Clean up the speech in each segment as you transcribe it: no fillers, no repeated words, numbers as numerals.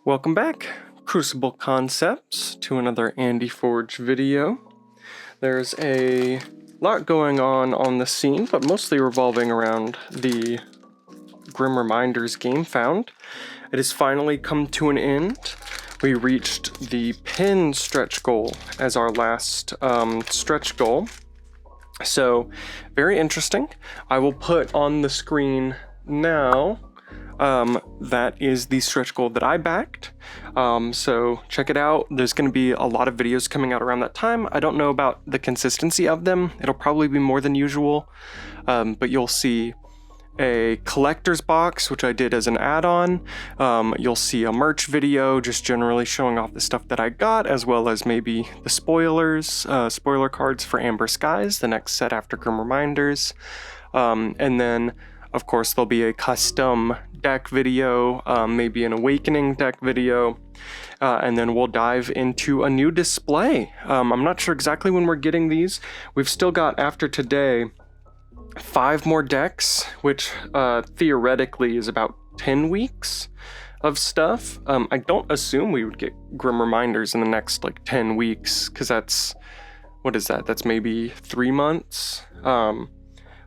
Welcome back, Crucible Concepts, to another KeyForge video. There's a lot going on the scene, but mostly revolving around the Grim Reminders game found. It has finally come to an end. We reached the pin stretch goal as our last stretch goal. So, very interesting. I will put on the screen now that is the stretch goal that I backed. So check it out. There's going to be a lot of videos coming out around that time. I don't know about the consistency of them. It'll probably be more than usual, but you'll see a collector's box, which I did as an add-on. You'll see a merch video just generally showing off the stuff that I got, as well as maybe the spoilers, spoiler cards for Amber Skies, the next set after Grim Reminders. And then, of course, there'll be a custom deck video, maybe an Awakening deck video, and then we'll dive into a new display. I'm not sure exactly when we're getting these. We've still got, after today, 5 more decks, which theoretically is about 10 weeks of stuff. I don't assume we would get Grim Reminders in the next 10 weeks, because that's, what is that? That's maybe 3 months.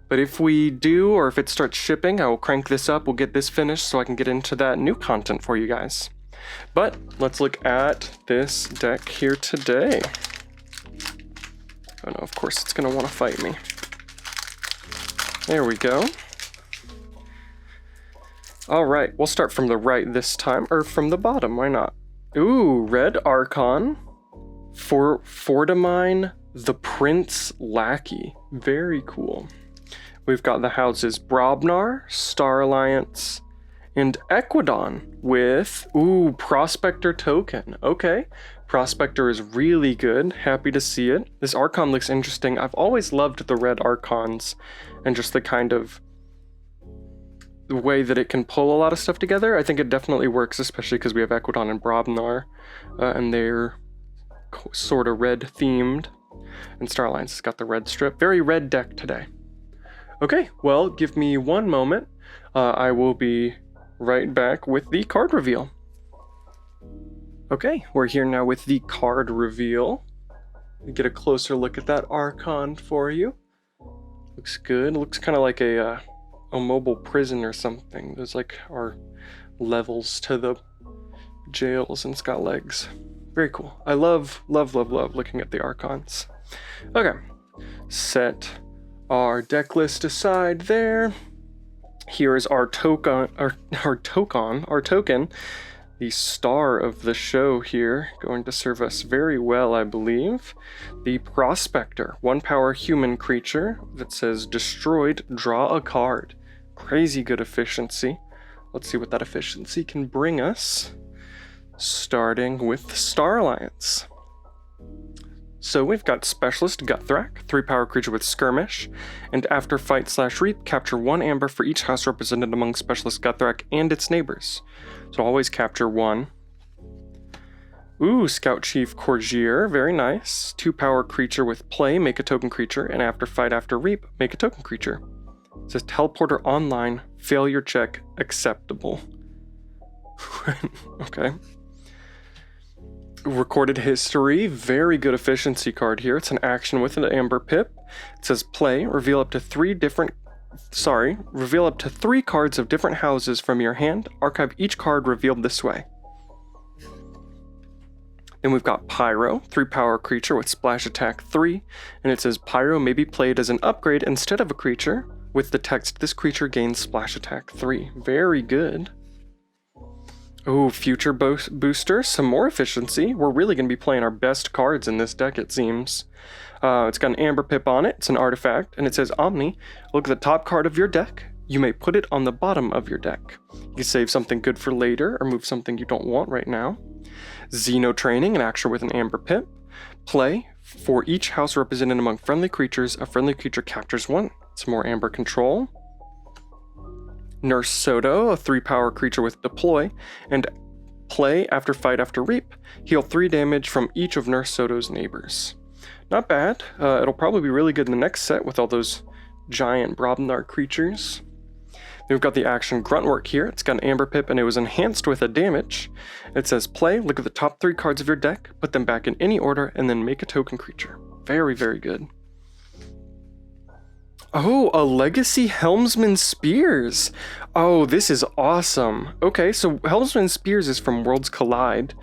But if we do, or if it starts shipping, I will crank this up, we'll get this finished so I can get into that new content for you guys. But let's look at this deck here today. Oh no, of course it's gonna want to fight me. There we go. All right, we'll start from the right this time, or from the bottom, why not? Ooh, Red Archon for Fordamine, the Prince Lackey. Very cool. We've got the houses Brobnar, Star Alliance, and Equidon with, ooh, Prospector token. Okay, Prospector is really good. Happy to see it. This Archon looks interesting. I've always loved the red Archons and just the kind of the way that it can pull a lot of stuff together. I think it definitely works, especially because we have Equidon and Brobnar, and they're sort of red themed. And Star Alliance has got the red strip. Very red deck today. Okay, well, give me one moment. I will be right back with the card reveal. Okay, we're here now with the card reveal. Get a closer look at that Archon for you. Looks good. Looks kind of like a mobile prison or something. There's our levels to the jails, and it's got legs. Very cool. I love looking at the Archons. Okay, set our deck list aside there. Here is our token, the star of the show here, going to serve us very well, I believe. The Prospector, 1-power human creature that says destroyed, draw a card. Crazy good efficiency. Let's see what that efficiency can bring us, starting with Star Alliance. So we've got Specialist Guthrak, 3-power creature with Skirmish, and after fight/reap, capture 1 amber for each house represented among Specialist Guthrak and its neighbors. So always capture 1. Ooh, Scout Chief Courgier, very nice. 2-power creature with play, make a token creature, and after fight/reap, make a token creature. It says Teleporter online, failure check, acceptable. Okay. Recorded History, very good efficiency card here. It's an action with an Amber Pip. It says play, reveal up to 3 cards of different houses from your hand. Archive each card revealed this way. Then we've got Pyro, 3-power creature with splash attack 3, and it says Pyro may be played as an upgrade instead of a creature, with the text, this creature gains splash attack 3. Very good. Ooh, Future Booster, some more efficiency. We're really going to be playing our best cards in this deck, it seems. It's got an Amber Pip on it, it's an artifact, and it says Omni, look at the top card of your deck. You may put it on the bottom of your deck. You can save something good for later, or move something you don't want right now. Xeno Training, an action with an Amber Pip. Play, for each house represented among friendly creatures, a friendly creature captures 1. Some more Amber Control. Nurse Soto, a 3-power creature with deploy, and play after fight/reap. Heal 3 damage from each of Nurse Soto's neighbors. Not bad. It'll probably be really good in the next set with all those giant Brobnar creatures. We've got the action Gruntwork here. It's got an Amber Pip and it was enhanced with a damage. It says play, look at the top 3 cards of your deck, put them back in any order, and then make a token creature. Very, very good. Oh, a Legacy Helmsman Spears. Oh, this is awesome. Okay, so Helmsman Spears is from Worlds Collide.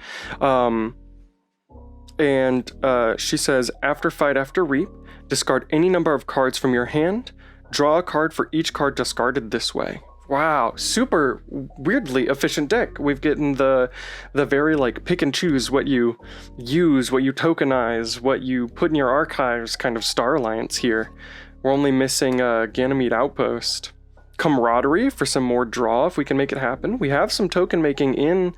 She says, after fight, after reap, discard any number of cards from your hand, draw a card for each card discarded this way. Wow, super weirdly efficient deck. We've gotten the very like pick and choose what you use, what you tokenize, what you put in your archives kind of Star Alliance here. We're only missing Ganymede Outpost. Camaraderie for some more draw if we can make it happen. We have some token making in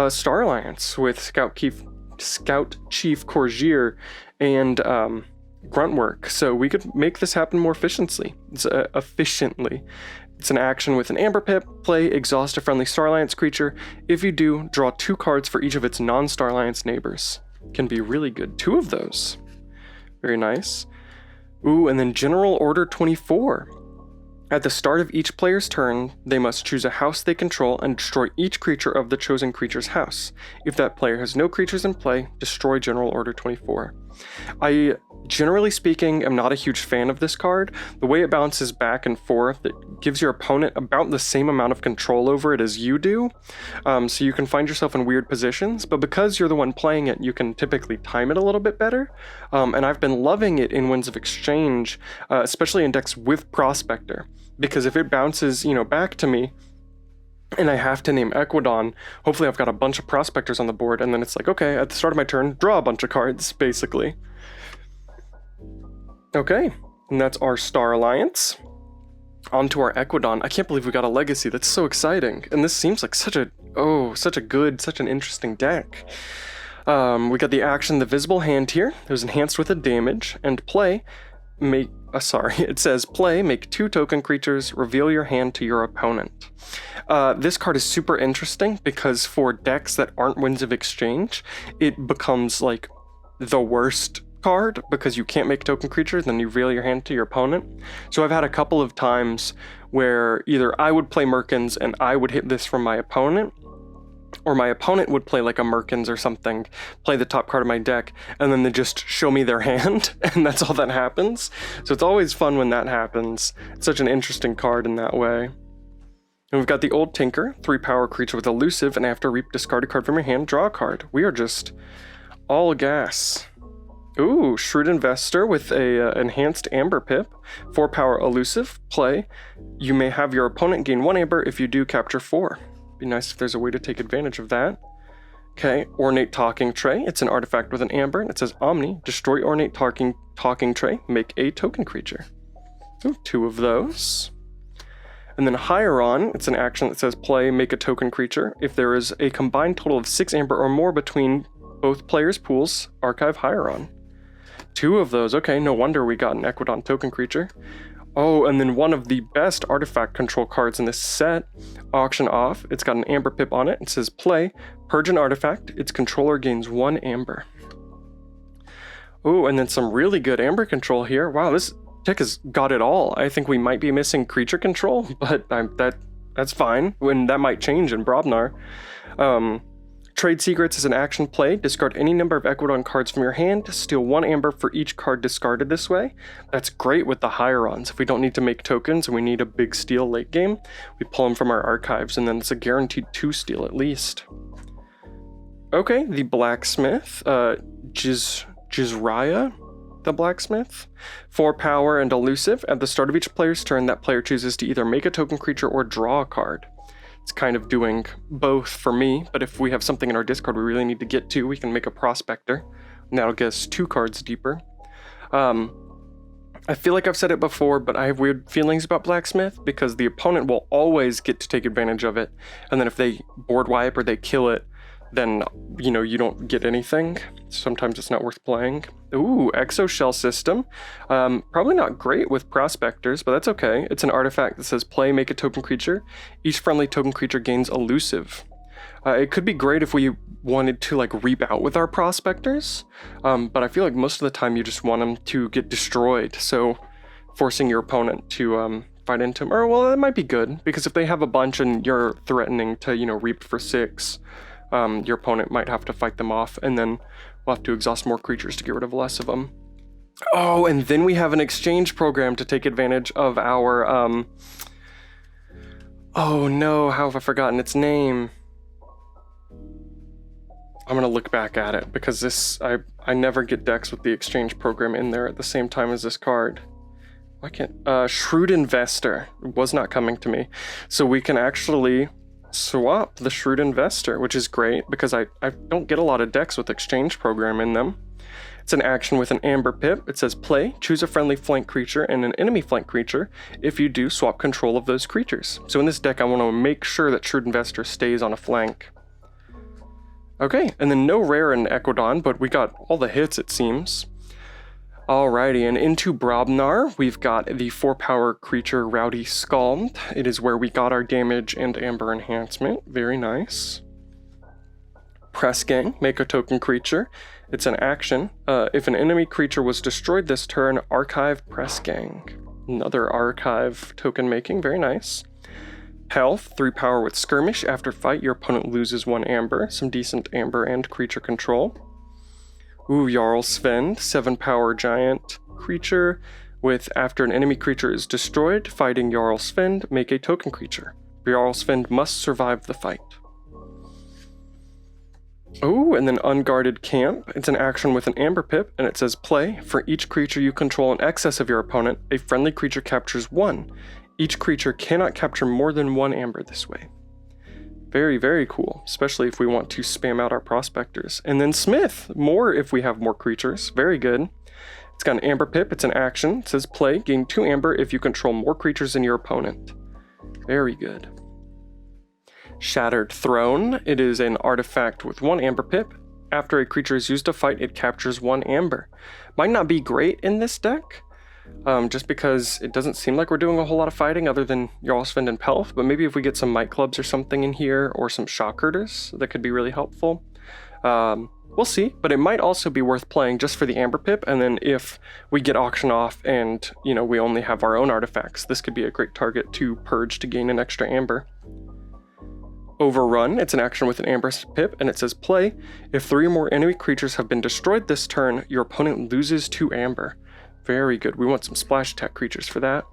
Star Alliance with Scout Chief Corgier and Gruntwork, so we could make this happen more efficiently. It's an action with an Amber Pip. Play, exhaust a friendly Star Alliance creature. If you do, draw 2 cards for each of its non-Star Alliance neighbors. Can be really good. 2 of those. Very nice. Ooh, and then General Order 24. At the start of each player's turn, they must choose a house they control and destroy each creature of the chosen creature's house. If that player has no creatures in play, destroy General Order 24. I, generally speaking, am not a huge fan of this card. The way it bounces back and forth, it gives your opponent about the same amount of control over it as you do. So you can find yourself in weird positions, but because you're the one playing it, you can typically time it a little bit better. And I've been loving it in Winds of Exchange, especially in decks with Prospector. Because if it bounces, back to me, and I have to name Equidon, hopefully I've got a bunch of Prospectors on the board, and then it's like, okay, at the start of my turn, draw a bunch of cards, basically. Okay, and that's our Star Alliance. On to our Equidon. I can't believe we got a Legacy, that's so exciting. And this seems like such an interesting deck. We got the action, the Visible Hand here. It was enhanced with a damage, and play, it says play, make 2 token creatures, reveal your hand to your opponent. This card is super interesting because for decks that aren't Winds of Exchange, it becomes like the worst card because you can't make token creatures, then you reveal your hand to your opponent. So I've had a couple of times where either I would play Merkins and I would hit this from my opponent, or my opponent would play like a Merkins or something, play the top card of my deck, and then they just show me their hand, and that's all that happens. So it's always fun when that happens. It's such an interesting card in that way. And we've got the Old Tinker, 3-power creature with elusive, and after reap, discard a card from your hand, draw a card. We are just all gas. Ooh, Shrewd Investor with a enhanced Amber Pip, 4-power elusive, play. You may have your opponent gain 1 Amber. If you do, capture 4. Be nice if there's a way to take advantage of that. Okay, Ornate Talking Tray. It's an artifact with an Amber, and it says Omni, destroy Ornate Talking Tray, make a token creature. Ooh, 2 of those. And then Hieron, it's an action that says play, make a token creature. If there is a combined total of 6 Amber or more between both players' pools, archive Hieron. 2 of those. Okay, no wonder we got an Equidon token creature. Oh, and then one of the best artifact control cards in this set, Auction Off. It's got an Amber Pip on it. It says play, purge an artifact. Its controller gains 1 Amber. Oh, and then some really good Amber control here. Wow, this deck has got it all. I think we might be missing creature control, but that's fine. When that might change in Brobnar. Trade Secrets is an action play. Discard any number of Equidon cards from your hand. Steal 1 Amber for each card discarded this way. That's great with the Hierons. If we don't need to make tokens and we need a big steal late game, we pull them from our archives, and then it's a guaranteed 2 steal at least. Okay, the Blacksmith. Jizraya, the Blacksmith. 4 power and elusive. At the start of each player's turn, that player chooses to either make a token creature or draw a card. It's kind of doing both for me, but if we have something in our discard we really need to get to, we can make a Prospector, and that'll get us 2 cards deeper. I feel like I've said it before, but I have weird feelings about Blacksmith, because the opponent will always get to take advantage of it, and then if they board wipe or they kill it, then, you don't get anything. Sometimes it's not worth playing. Ooh, Exoshell System. Probably not great with Prospectors, but that's okay. It's an artifact that says play, make a token creature. Each friendly token creature gains elusive. It could be great if we wanted to reap out with our Prospectors, but I feel like most of the time you just want them to get destroyed, so forcing your opponent to fight into them. Or, well, that might be good, because if they have a bunch and you're threatening to, you know, reap for 6, your opponent might have to fight them off, and then we'll have to exhaust more creatures to get rid of less of them. Oh, and then we have an exchange program to take advantage of our, oh no, how have I forgotten its name? I'm gonna look back at it, because this, I never get decks with the exchange program in there at the same time as this card. Why can't, Shrewd Investor was not coming to me. So we can actually swap the Shrewd Investor, which is great, because I don't get a lot of decks with exchange program in them. It's an action with an Amber Pip. It says play, choose a friendly flank creature and an enemy flank creature. If you do, swap control of those creatures. So in this deck, I want to make sure that Shrewd Investor stays on a flank. Okay, and then no rare in Equidon, but we got all the hits, it seems. Alrighty, and into Brobnar, we've got the 4-power creature Rowdy Scald. It is where we got our damage and Amber enhancement. Very nice. Press Gang, make a token creature. It's an action. If an enemy creature was destroyed this turn, archive Press Gang. Another archive token making, very nice. Health, 3-power with Skirmish. After fight, your opponent loses 1 Amber. Some decent Amber and creature control. Ooh, Jarl Svend, 7-power giant creature with after an enemy creature is destroyed, fighting Jarl Svend, make a token creature. Jarl Svend must survive the fight. Oh, and then Unguarded Camp. It's an action with an Amber Pip, and it says play. For each creature you control in excess of your opponent, a friendly creature captures 1. Each creature cannot capture more than 1 Amber this way. Very, very cool, especially if we want to spam out our prospectors. And then Smith, more if we have more creatures. Very good. It's got an Amber Pip, it's an action. It says play, gain 2 Amber if you control more creatures than your opponent. Very good. Shattered Throne. It is an artifact with 1 Amber Pip. After a creature is used to fight, it captures 1 Amber. Might not be great in this deck, just because it doesn't seem like we're doing a whole lot of fighting other than Jarl Svend and Pelf, but maybe if we get some Might Clubs or something in here, or some Shock Herders, that could be really helpful. We'll see, but it might also be worth playing just for the Amber Pip, and then if we get auction off and, you know, we only have our own artifacts, this could be a great target to purge to gain an extra Amber. Overrun, it's an action with an Amber Pip, and it says play. If 3 or more enemy creatures have been destroyed this turn, your opponent loses 2 Amber. Very good. We want some splash attack creatures for that.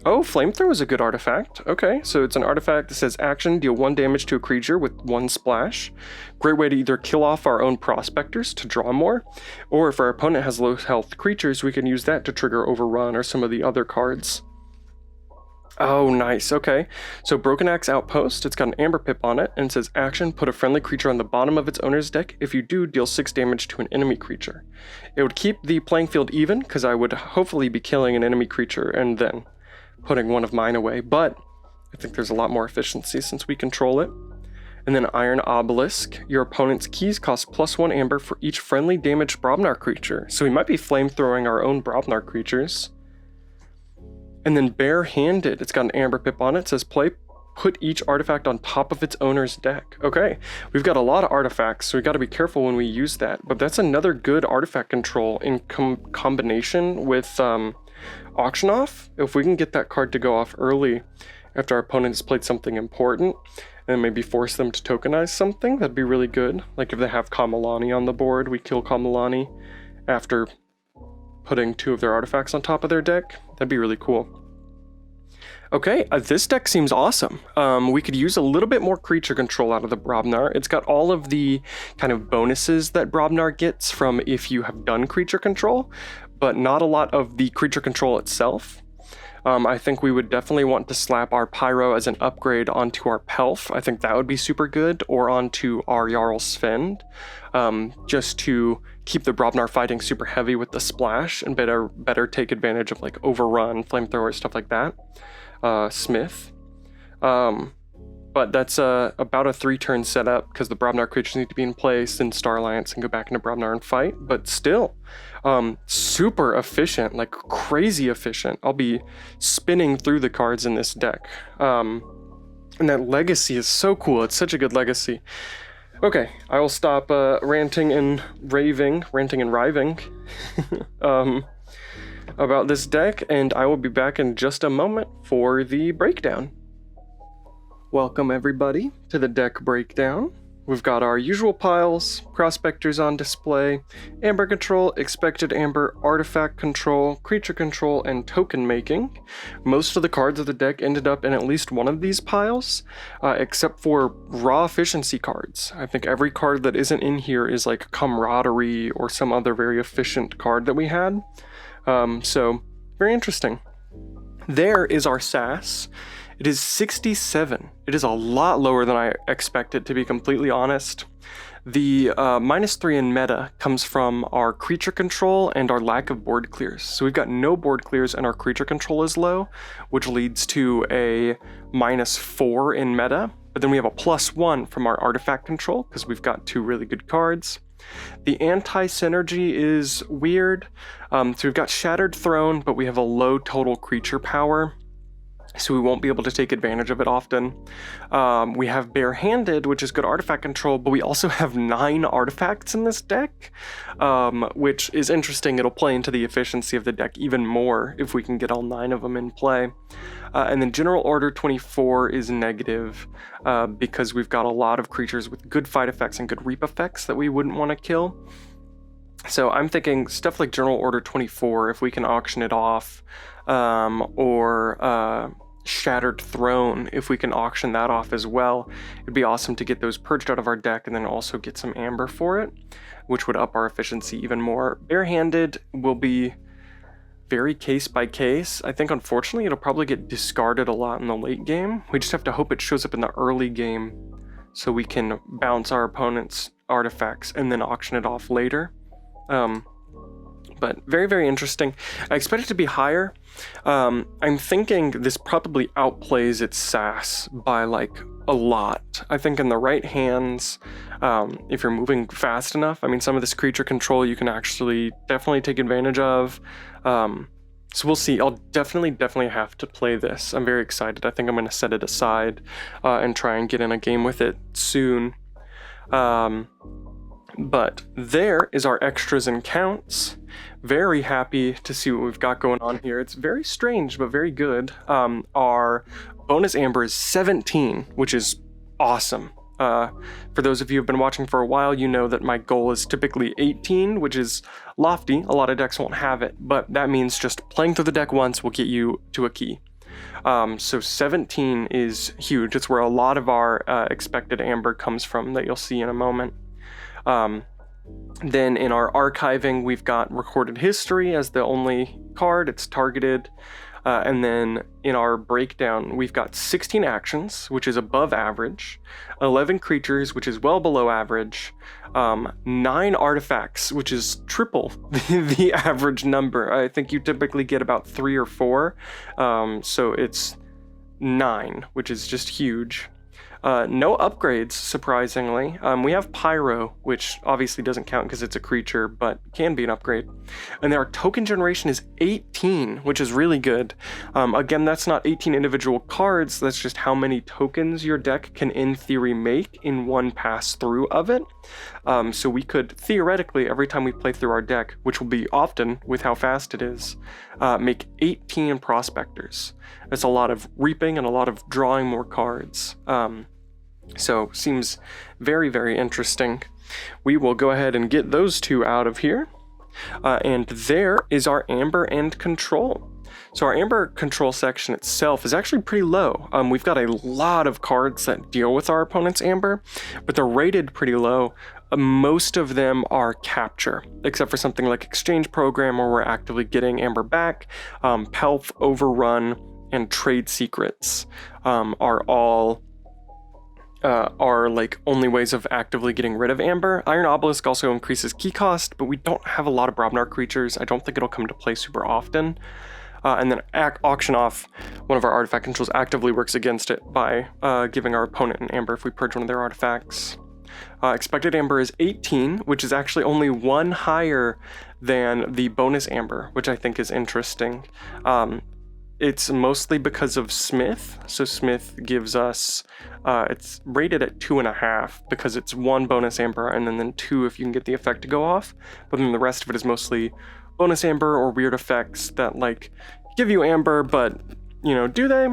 Oh, Flamethrower is a good artifact. Okay, so it's an artifact that says action, deal 1 damage to a creature with 1 splash. Great way to either kill off our own prospectors to draw more, or if our opponent has low health creatures, we can use that to trigger Overrun or some of the other cards. Oh, nice. Okay. So Broken Axe Outpost, it's got an Amber Pip on it, and it says action, put a friendly creature on the bottom of its owner's deck. If you do, deal 6 damage to an enemy creature. It would keep the playing field even, because I would hopefully be killing an enemy creature and then putting one of mine away, but I think there's a lot more efficiency since we control it. And then Iron Obelisk, your opponent's keys cost +1 Amber for each friendly damaged Brobnar creature. So we might be flamethrowing our own Brobnar creatures. And then Barehanded, it's got an Amber Pip on it. It says play, put each artifact on top of its owner's deck. Okay, we've got a lot of artifacts, so we got to be careful when we use that. But that's another good artifact control in combination with Auction Off. If we can get that card to go off early after our opponent has played something important, and maybe force them to tokenize something, that'd be really good. Like if they have Kamalani on the board, we kill Kamalani after putting 2 of their artifacts on top of their deck. That'd be really cool. Okay, this deck seems awesome. We could use a little bit more creature control out of the Brobnar. It's got all of the kind of bonuses that Brobnar gets from if you have done creature control, but not a lot of the creature control itself. I think we would definitely want to slap our Pyro as an upgrade onto our Pelf. I think that would be super good, or onto our Jarl Svend, just to keep the Brobnar fighting super heavy with the splash and better take advantage of like Overrun, Flamethrower, stuff like that. Smith. But that's about a 3-turn setup because the Brobnar creatures need to be in place, then Star Alliance and go back into Brobnar and fight. But still, super efficient, like crazy efficient. I'll be spinning through the cards in this deck. And that legacy is so cool. It's such a good legacy. Okay, I will stop ranting and riving. about this deck, and I will be back in just a moment for the breakdown. Welcome everybody to the deck breakdown. We've got our usual piles, prospectors on display, amber control, expected amber, artifact control, creature control, and token making. Most of the cards of the deck ended up in at least one of these piles, except for raw efficiency cards. I think every card that isn't in here is like camaraderie or some other very efficient card that we had. So very interesting. There is our SAS. It is 67. It is a lot lower than I expected, to be completely honest. The -3 in meta comes from our creature control and our lack of board clears. So we've got no board clears and our creature control is low, which leads to a -4 in meta. But then we have a +1 from our artifact control because we've got two really good cards. The anti-synergy is weird. So we've got Shattered Throne, but we have a low total creature power, so we won't be able to take advantage of it often. We have Barehanded, which is good artifact control, but we also have 9 artifacts in this deck, which is interesting. It'll play into the efficiency of the deck even more if we can get all 9 of them in play. And then General Order 24 is negative because we've got a lot of creatures with good fight effects and good reap effects that we wouldn't want to kill. So I'm thinking stuff like General Order 24, if we can auction it off, or Shattered Throne, if we can auction that off as well, it'd be awesome to get those purged out of our deck and then also get some amber for it, which would up our efficiency even more. Barehanded will be very case by case. I think unfortunately it'll probably get discarded a lot in the late game. We just have to hope it shows up in the early game so we can bounce our opponent's artifacts and then auction it off later. But very, very interesting. I expect it to be higher. I'm thinking this probably outplays its SAS by like a lot. I think in the right hands, if you're moving fast enough, I mean, some of this creature control you can actually definitely take advantage of. So we'll see. I'll definitely have to play this. I'm very excited. I think I'm going to set it aside and try and get in a game with it soon. But there is our extras and counts. Very happy to see what we've got going on here. It's very strange, but very good. Our bonus amber is 17, which is awesome. For those of you who've been watching for a while, you know that my goal is typically 18, which is lofty. A lot of decks won't have it, but that means just playing through the deck once will get you to a key. So 17 is huge. It's where a lot of our expected amber comes from that you'll see in a moment. Then in our archiving, we've got Recorded History as the only card. It's targeted. And then in our breakdown, we've got 16 actions, which is above average, 11 creatures, which is well below average, 9 artifacts, which is triple the average number. I think you typically get about 3 or 4. So it's 9, which is just huge. No upgrades, surprisingly. We have Pyro, which obviously doesn't count because it's a creature, but can be an upgrade. And then our token generation is 18, which is really good. Again, that's not 18 individual cards, that's just how many tokens your deck can in theory make in one pass through of it. So we could theoretically, every time we play through our deck, which will be often with how fast it is, make 18 prospectors. That's a lot of reaping and a lot of drawing more cards. So seems very, very interesting. We will go ahead and get those two out of here. And there is our amber and control. So our amber control section itself is actually pretty low. We've got a lot of cards that deal with our opponent's amber, but they're rated pretty low. Most of them are capture, except for something like Exchange Program where we're actively getting amber back. Pelf, Overrun, and Trade Secrets are all like only ways of actively getting rid of amber. Iron Obelisk also increases key cost, but we don't have a lot of Brobnar creatures. I don't think it'll come to play super often. And then auction off one of our artifact controls actively works against it by giving our opponent an amber if we purge one of their artifacts. Expected amber is 18, which is actually only 1 higher than the bonus amber, which I think is interesting. It's mostly because of Smith. So Smith gives us, it's rated at 2.5 because it's 1 bonus amber and then 2 if you can get the effect to go off. But then the rest of it is mostly bonus amber or weird effects that like give you amber, but you know, do they?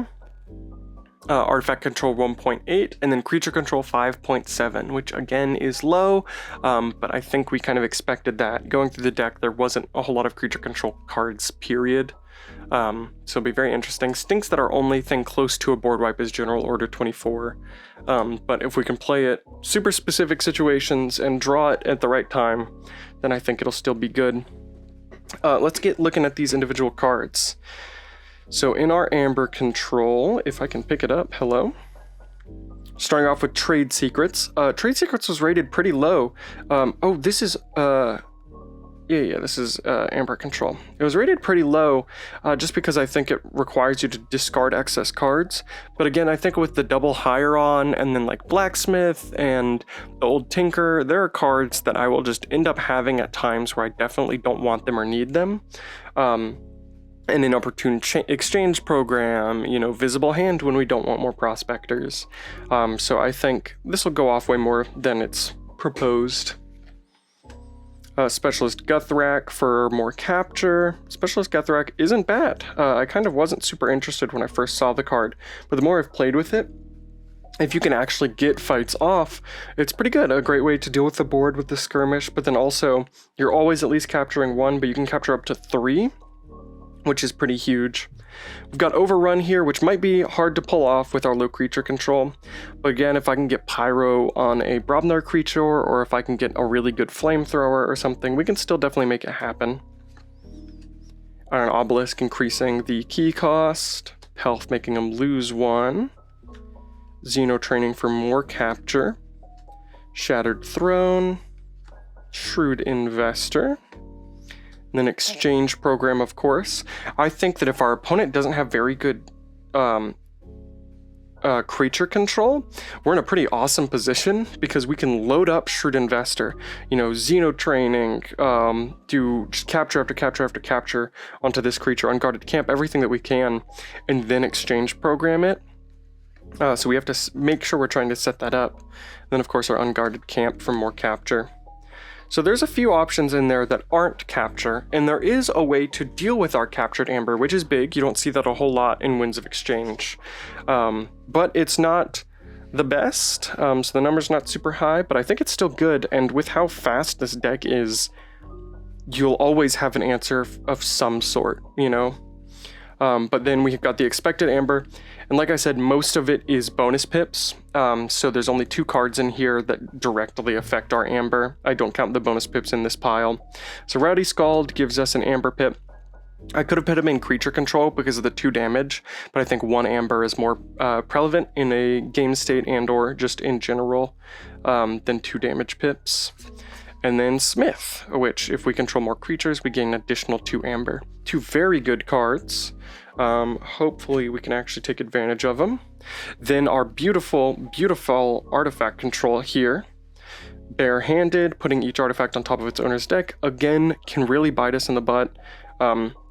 Artifact control 1.8 and then creature control 5.7, which again is low, but I think we kind of expected that. Going through the deck, there wasn't a whole lot of creature control cards, period. So it'll be very interesting. Stinks that our only thing close to a board wipe is General Order 24, but if we can play it super specific situations and draw it at the right time, then I think it'll still be good. Let's get looking at these individual cards. So in our Amber control, if I can pick it up, hello. Starting off with Trade Secrets. Trade Secrets was rated pretty low. Oh, this is, this is Amber control. It was rated pretty low just because I think it requires you to discard excess cards. But again, I think with the double Hieron and then like Blacksmith and the Old Tinker, there are cards that I will just end up having at times where I definitely don't want them or need them. An inopportune exchange program, you know, visible hand when we don't want more prospectors. So I think this will go off way more than it's proposed. Specialist Guthrak for more capture. Specialist Guthrak isn't bad. I kind of wasn't super interested when I first saw the card, but the more I've played with it, if you can actually get fights off, it's pretty good. A great way to deal with the board with the skirmish, but then also you're always at least capturing one, but you can capture up to 3. Which is pretty huge. We've got Overrun here, which might be hard to pull off with our low creature control. But again, if I can get Pyro on a Brobnar creature, or if I can get a really good Flamethrower or something, we can still definitely make it happen. Iron Obelisk increasing the key cost. Health making them lose 1. Xeno Training for more capture. Shattered Throne. Shrewd Investor. And then Exchange Program, of course. I think that if our opponent doesn't have very good creature control, we're in a pretty awesome position because we can load up Shrewd Investor, you know, Xeno Training, do just capture after capture after capture onto this creature, Unguarded Camp, everything that we can, and then Exchange Program it. So we have to make sure we're trying to set that up. And then, of course, our Unguarded Camp for more capture. So there's a few options in there that aren't capture, and there is a way to deal with our captured amber, which is big. You don't see that a whole lot in Winds of Exchange. But it's not the best, so the number's not super high, but I think it's still good, and with how fast this deck is, you'll always have an answer of some sort, you know? But then we've got the expected amber, and like I said, most of it is bonus pips, so there's only 2 cards in here that directly affect our amber. I don't count the bonus pips in this pile. So Rowdy Scald gives us an amber pip. I could have put him in creature control because of the 2 damage, but I think 1 amber is more prevalent in a game state and or just in general than 2 damage pips. And then Smith, which if we control more creatures, we gain an additional 2 amber. 2 very good cards. Hopefully we can actually take advantage of them. Then our beautiful, beautiful artifact control here. Barehanded, putting each artifact on top of its owner's deck, again, can really bite us in the butt.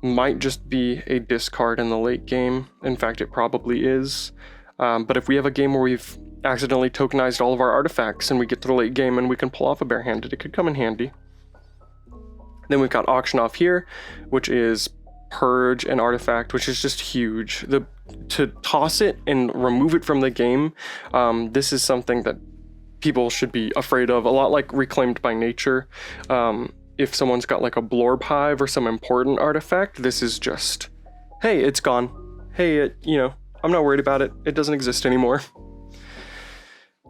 Might just be a discard in the late game. In fact, it probably is. But if we have a game where we've accidentally tokenized all of our artifacts and we get to the late game and we can pull off a barehanded, it could come in handy. Then we've got Auction Off here, which is Purge an artifact, which is just huge. To toss it and remove it from the game, this is something that people should be afraid of, a lot like Reclaimed by Nature. If someone's got like a Blorb Hive or some important artifact, this is just, hey, it's gone. Hey, I'm not worried about it. It doesn't exist anymore.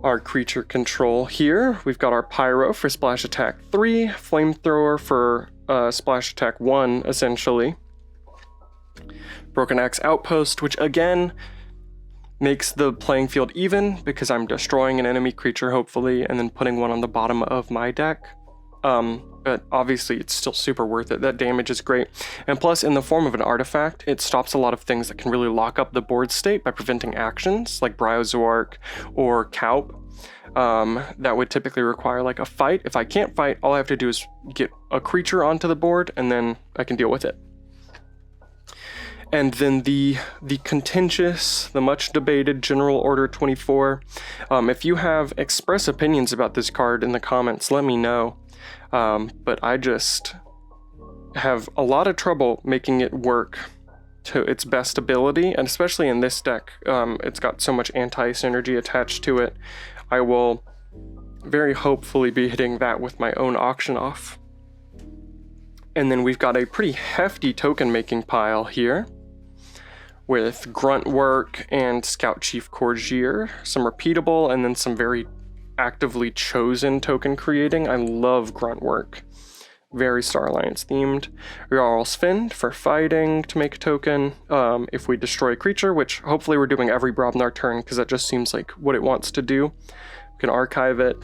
Our creature control here, we've got our Pyro for Splash Attack 3, Flamethrower for Splash Attack 1, essentially. Broken Axe Outpost, which again makes the playing field even because I'm destroying an enemy creature, hopefully, and then putting one on the bottom of my deck. But obviously it's still super worth it. That damage is great. And plus, in the form of an artifact, it stops a lot of things that can really lock up the board state by preventing actions like Bryozoark or Kaup. That would typically require like a fight. If I can't fight, all I have to do is get a creature onto the board and then I can deal with it. And then the contentious, the much debated General Order 24. If you have express opinions about this card in the comments, let me know. But have a lot of trouble making it work to its best ability, and especially in this deck, it's got so much anti-synergy attached to it. I will very hopefully be hitting that with my own auction off. And then we've got a pretty hefty token making pile here with Grunt Work and Scout Chief Courtier, some repeatable, and then some very actively chosen token creating. I love Grunt Work. Very Star Alliance themed. Jarl's Find for fighting to make a token. If we destroy a creature, which hopefully we're doing every Brobnar turn because that just seems like what it wants to do. We can archive it,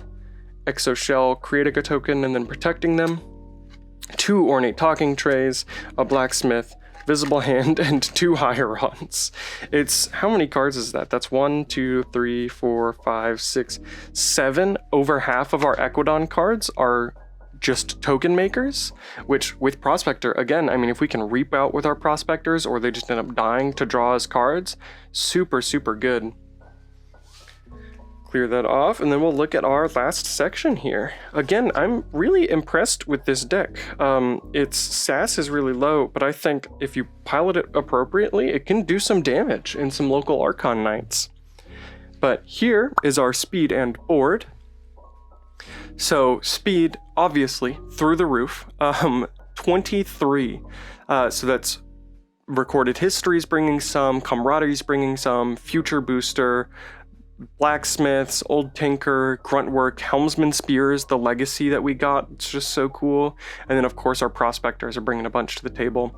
Exo Shell, creating a token, and then protecting them. 2 Ornate Talking Trays, a Blacksmith, Visible Hand, and 2 Hierons. It's, how many cards is that? That's 1, 2, 3, 4, 5, 6, 7. Over half of our Equidon cards are just token makers, which with Prospector, again, I mean, if we can reap out with our Prospectors or they just end up dying to draw us cards, super, super good. Clear that off, and then we'll look at our last section here. Again, I'm really impressed with this deck. Its SAS is really low, but I think if you pilot it appropriately, it can do some damage in some local Archon Knights. But here is our speed and board. So speed, obviously, through the roof, 23. So that's recorded histories bringing some, camaraderie's bringing some, future booster, blacksmiths, old tinker, grunt work, helmsman spears, the legacy that we got, it's just so cool. And then of course our prospectors are bringing a bunch to the table.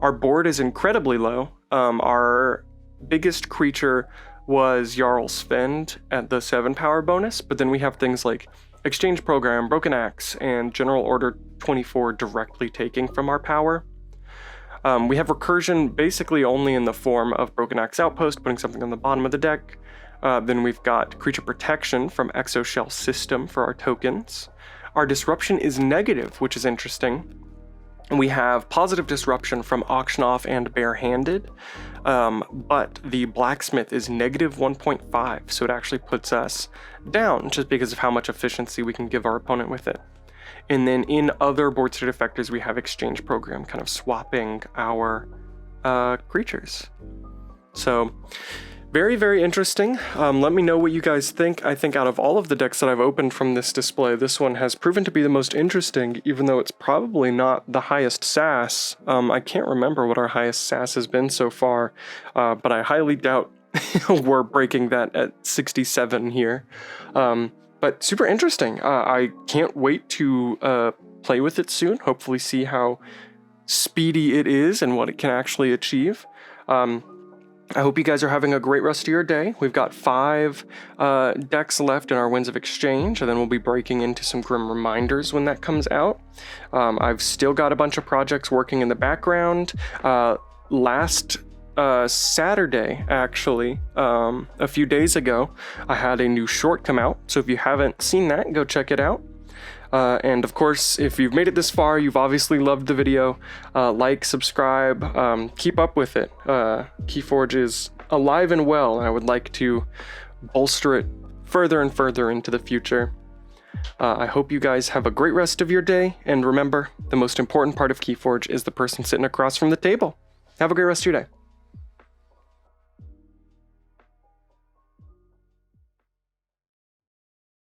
Our board is incredibly low. Our biggest creature was Jarl's Find at the 7 power bonus, but then we have things like Exchange Program, Broken Axe, and General Order 24 directly taking from our power. We have recursion basically only in the form of Broken Axe Outpost, putting something on the bottom of the deck. Then we've got Creature Protection from Exoshell System for our tokens. Our disruption is negative, which is interesting. We have positive disruption from Auction Off and Barehanded, but the Blacksmith is negative 1.5, so it actually puts us down just because of how much efficiency we can give our opponent with it. And then in other board state effectors, we have Exchange Program kind of swapping our creatures. So very, very interesting. Let me know what you guys think. I think out of all of the decks that I've opened from this display, this one has proven to be the most interesting, even though it's probably not the highest SAS. I can't remember what our highest SAS has been so far, but I highly doubt we're breaking that at 67 here. But super interesting. I can't wait to play with it soon, hopefully see how speedy it is and what it can actually achieve. I hope you guys are having a great rest of your day. We've got 5 decks left in our Winds of Exchange, and then we'll be breaking into some Grim Reminders when that comes out. I've still got a bunch of projects working in the background. Last Saturday, actually, a few days ago, I had a new short come out, so if you haven't seen that, go check it out. And of course, if you've made it this far, you've obviously loved the video. Like, subscribe, keep up with it. KeyForge is alive and well, and I would like to bolster it further and further into the future. I hope you guys have a great rest of your day, and remember, the most important part of KeyForge is the person sitting across from the table. Have a great rest of your day.